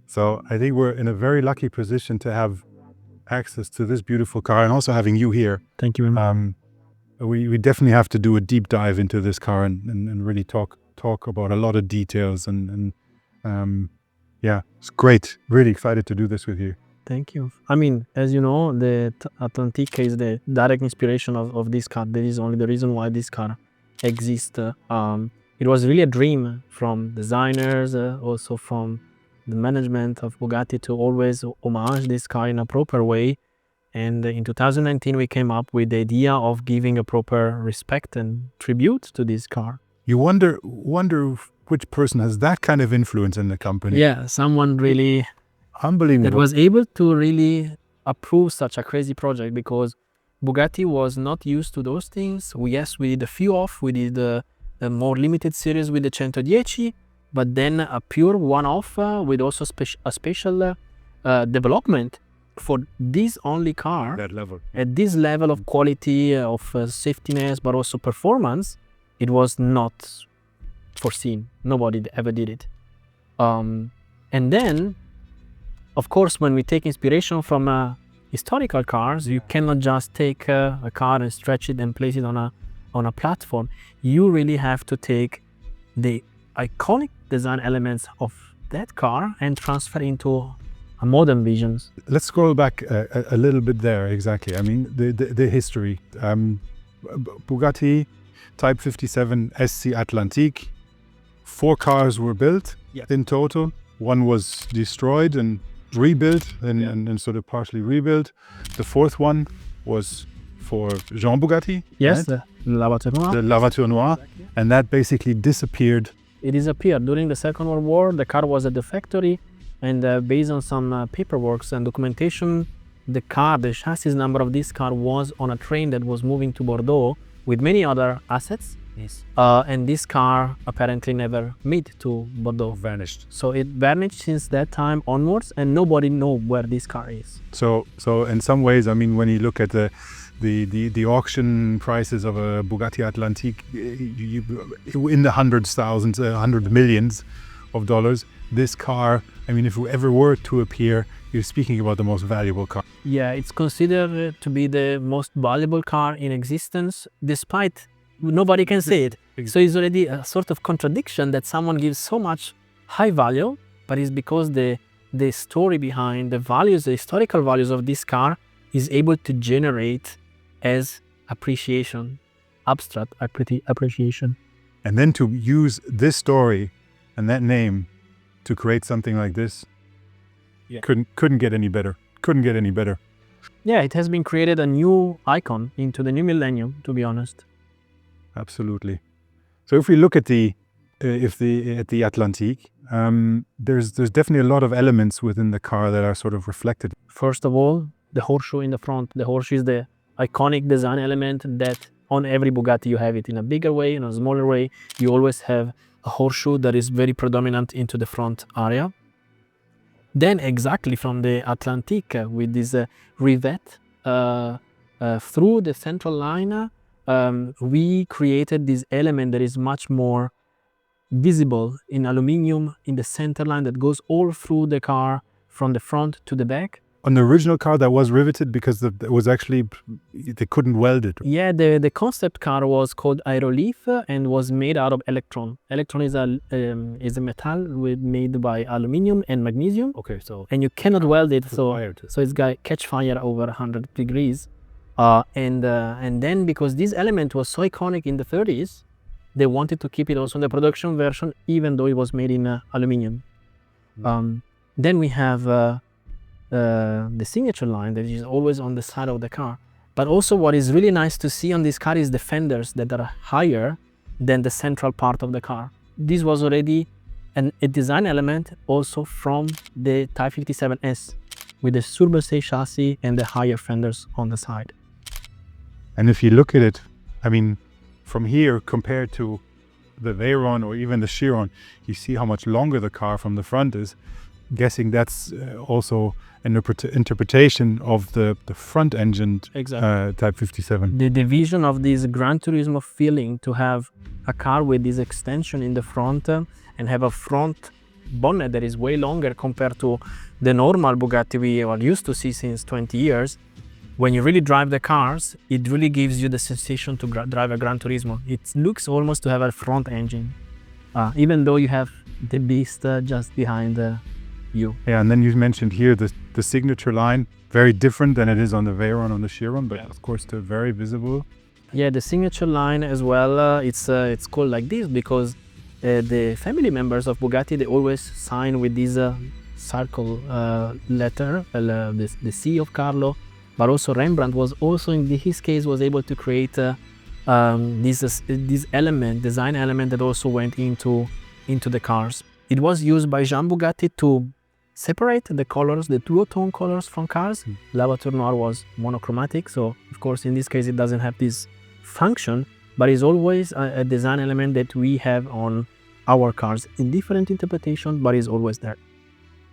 So I think we're in a very lucky position to have access to this beautiful car, and also having you here. Thank you very much. We definitely have to do a deep dive into this car and really talk about a lot of details and yeah, it's great. Really excited to do this with you. Thank you. I mean, as you know, the Atlantique is the direct inspiration of this car. That is only the reason why this car exists. It was really a dream from designers, also from the management of Bugatti, to always homage this car in a proper way. And in 2019, we came up with the idea of giving a proper respect and tribute to this car. You wonder which person has that kind of influence in the company. Yeah, someone really unbelievable that was able to really approve such a crazy project, because Bugatti was not used to those things. Yes, we did a few off. We did a more limited series with the 110, but then a pure one-off with also a special development for this only car that level. At this level of quality, of safetiness, but also performance. It was not foreseen. Nobody ever did it. And then, of course, when we take inspiration from historical cars, you cannot just take a car and stretch it and place it on a platform. You really have to take the iconic design elements of that car and transfer into a modern visions. Let's scroll back a little bit there. Exactly. I mean, the history. Bugatti Type 57 SC Atlantique. 4 cars were built in total. 1 was destroyed and rebuilt and sort of partially rebuilt. The 4th one was for Jean Bugatti. Yes, right? the La Voiture Noire. The La Voiture Noire. And that basically disappeared. It disappeared during the Second World War. The car was at the factory, and based on some paperwork and documentation, the chassis number of this car was on a train that was moving to Bordeaux with many other assets. Yes. And this car apparently never made to Bordeaux. Vanished. So it vanished since that time onwards, and nobody knows where this car is. So in some ways, I mean, when you look at the auction prices of a Bugatti Atlantique, in the hundreds, thousands, 100 millions of dollars, this car, I mean, if it ever were to appear, you're speaking about the most valuable car. Yeah, it's considered to be the most valuable car in existence, despite nobody can say it. So it's already a sort of contradiction that someone gives so much high value, but it's because the story behind the values, the historical values of this car is able to generate as appreciation, abstract appreciation. And then to use this story and that name to create something like this, couldn't get any better. Couldn't get any better. Yeah, it has been created a new icon into the new millennium, to be honest. Absolutely. So if we look at the Atlantique, there's definitely a lot of elements within the car that are sort of reflected. First of all, the horseshoe in the front. The horseshoe is the iconic design element that on every Bugatti you have it in a bigger way, in a smaller way. You always have a horseshoe that is very predominant into the front area. Then exactly from the Atlantique with this rivet through the central line, we created this element that is much more visible in aluminium in the center line that goes all through the car from the front to the back. On the original car that was riveted because it was actually, they couldn't weld it. Yeah, the concept car was called Aeroleaf and was made out of electron. Electron is a metal made by aluminium and magnesium. Okay, so and you cannot weld it, so it's got catch fire over 100 degrees. And then because this element was so iconic in the 30s, they wanted to keep it also in the production version, even though it was made in aluminium. Then we have the signature line that is always on the side of the car. But also what is really nice to see on this car is the fenders that are higher than the central part of the car. This was already a design element also from the Type 57S with the Surbase chassis and the higher fenders on the side. And if you look at it, I mean, from here compared to the Veyron or even the Chiron, you see how much longer the car from the front is. Guessing that's also an interpretation of the front engine Type 57. The vision of this Gran Turismo feeling to have a car with this extension in the front and have a front bonnet that is way longer compared to the normal Bugatti we are used to see since 20 years. When you really drive the cars, it really gives you the sensation to drive a Gran Turismo. It looks almost to have a front engine, even though you have the beast just behind you. Yeah, and then you mentioned here the signature line, very different than it is on the Veyron, on the Chiron, but of course still very visible. Yeah, the signature line as well, it's called like this because the family members of Bugatti, they always sign with this circle letter, the C of Carlo, but also Rembrandt was also, in his case, was able to create this element, design element that also went into the cars. It was used by Jean Bugatti to separate the colors, the duotone colors from cars. La Voiture Noire was monochromatic, so of course in this case it doesn't have this function, but it's always a design element that we have on our cars in different interpretation, but it's always there.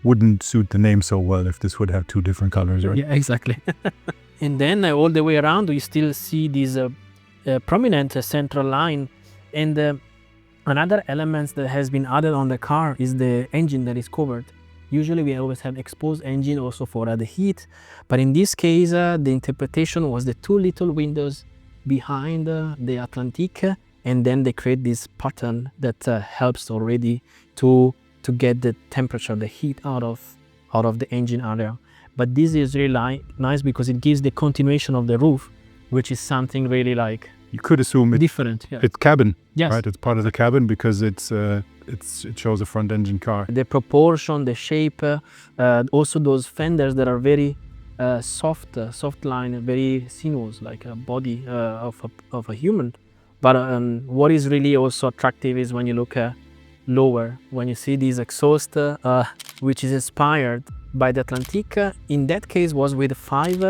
Wouldn't suit the name so well if this would have two different colors, right? Yeah, exactly. And then all the way around you still see this prominent central line. And another element that has been added on the car is the engine that is covered. Usually we always have exposed engine also for the heat, but in this case the interpretation was the two little windows behind the Atlantic, and then they create this pattern that helps already to get the temperature, the heat out of the engine area. But this is really nice because it gives the continuation of the roof, which is something really like you could assume different. Yeah. It's cabin, yes. Right? It's part of the cabin because it shows a front engine car. The proportion, the shape, also those fenders that are very soft line, very sinuous, like a body of a human. But what is really also attractive is when you look lower, when you see this exhaust, which is inspired by the Atlantic. In that case was with five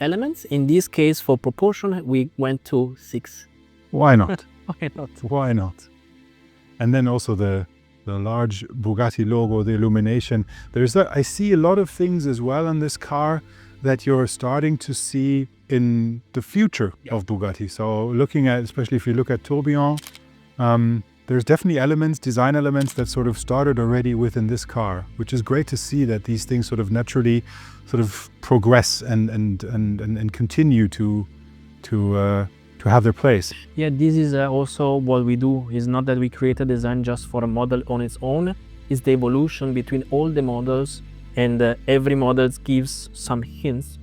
elements. In this case, for proportion, we went to 6. Why not? Why not? Why not? And then also the large Bugatti logo, the illumination. I see a lot of things as well on this car that you're starting to see in the future of Bugatti. So looking at, especially if you look at Tourbillon, there's definitely design elements that sort of started already within this car, which is great to see that these things sort of naturally sort of progress and continue to have their place. Yeah, this is also what we do. It's not that we create a design just for a model on its own. It's the evolution between all the models, and every model gives some hints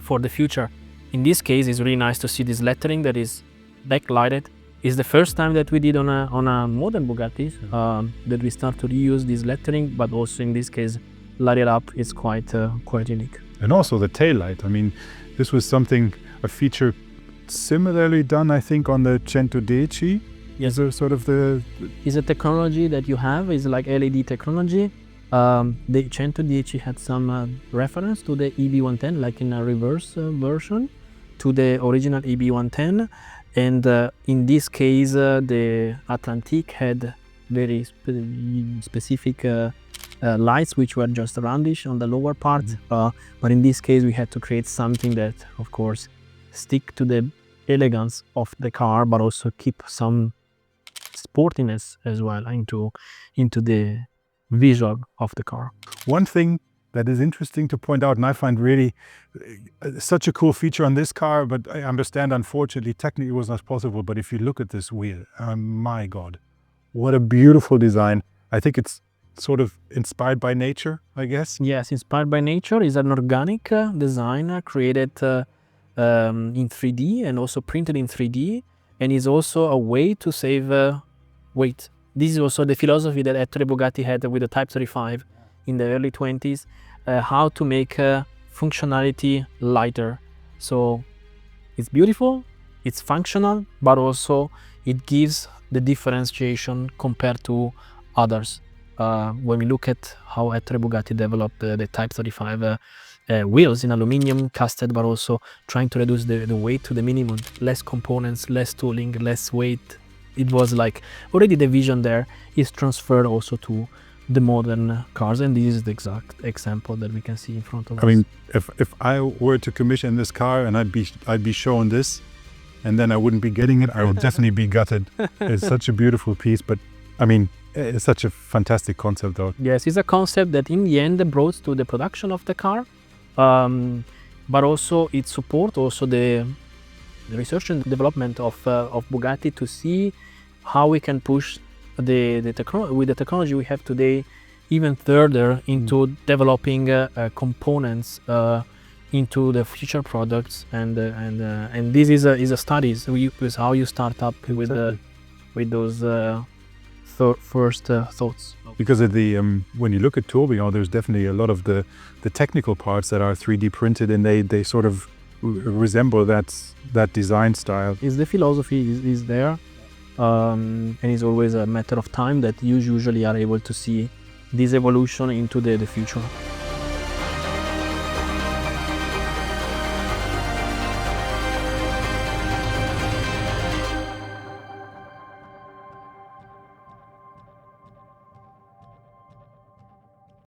for the future. In this case, it's really nice to see this lettering that is backlighted. It's the first time that we did on a modern Bugatti that we start to reuse this lettering, but also in this case, light it up is quite unique. And also the tail light. I mean, this was a feature similarly done, I think, on the 110. Yes. Is sort of is a technology that you have, is like LED technology. The 110 had some reference to the EB110, like in a reverse version to the original EB110. And in this case, the Atlantic had very specific lights, which were just roundish on the lower part. But in this case, we had to create something that, of course, stick to the elegance of the car, but also keep some sportiness as well into the visual of the car. One thing that is interesting to point out, and I find really such a cool feature on this car, but I understand, unfortunately, technically it was not possible, but if you look at this wheel, my God, what a beautiful design. I think it's sort of inspired by nature, I guess. Yes, inspired by nature. Is an organic design created in 3D and also printed in 3D, and is also a way to save weight. This is also the philosophy that Ettore Bugatti had with the Type 35 in the early 20s, how to make functionality lighter. So it's beautiful, it's functional, but also it gives the differentiation compared to others. When we look at how Ettore Bugatti developed the Type 35 wheels in aluminum, casted, but also trying to reduce the weight to the minimum, less components, less tooling, less weight. It was like already the vision there is transferred also to the modern cars, and this is the exact example that we can see in front of us. I mean, if I were to commission this car and I'd be shown this, and then I wouldn't be getting it, I would definitely be gutted. It's such a beautiful piece, but I mean, It's such a fantastic concept, though. Yes, it's a concept that in the end brought to the production of the car, but also it supports also the research and development of Bugatti to see how we can push with the technology we have today even further into developing components into the future products, and this is a study. So with how you start up with those first thoughts. Because of the when you look at tourbillon, there's definitely a lot of the technical parts that are 3D printed, and they sort of resemble that design style. Is the philosophy is there, and it's always a matter of time that you usually are able to see this evolution into the future.